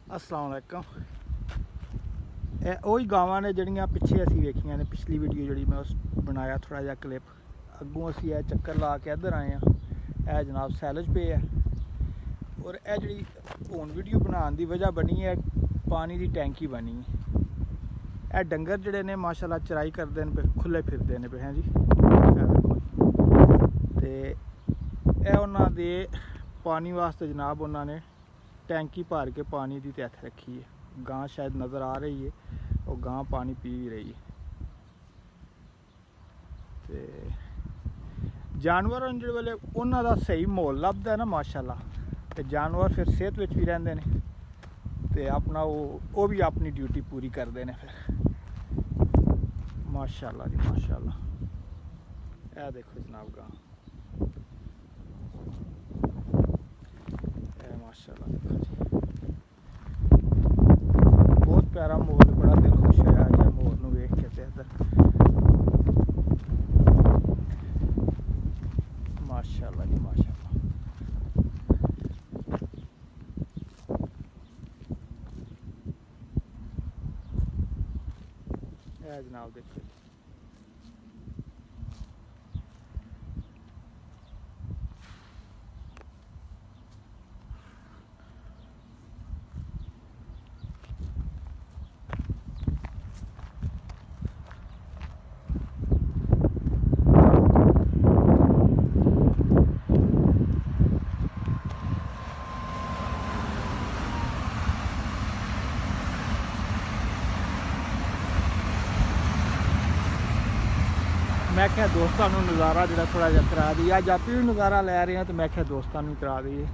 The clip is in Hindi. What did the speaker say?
अस्सलाम वालेकुम। वही गावां ने जड़ियाँ पिछे असी वेखियां ने, पिछली वीडियो जी मैं उस बनाया थोड़ा जहा क्लिप। अगों असी चक्कर ला के इधर आए हैं। यह जनाब सैलज पे है और यह जी हूँ वीडियो बनाने की वजह बनी है, पानी की टैंकी बनी है। यह डंगर जड़े ने माशाल्लाह चराई करते हैं पे, खुले फिरते हैं पे हैं जी। तो उन्होंने पानी वास्ते जनाब उन्होंने टैंकी भर के पानी की तैथ रखी है। गां शायद नज़र आ रही है और गां पानी पी भी रही है। तो जानवर जो वेले उन्होंने सही माहौल लभदा है ना माशाल्लाह, तो जानवर फिर सेहत विच भी रहिंदे ने ते अपना वो भी अपनी ड्यूटी पूरी करते हैं फिर। माशाल्लाह जी माशाल्लाह। यह देखो जनाब गां, माशाल्लाह देखो जी, बहुत प्यारा माहौल, बड़ा दिल खुश होया जो माहौल नूं वेख के। ते इधर माशाल्लाह जी माशाल्लाह। यह जनाब देखो जी, मैं क्या दोस्तों नज़ारा जो थोड़ा जहा करा दी। अज आप भी नज़ारा लै रहे हैं तो मैं क्या दोस्तों करा दीए।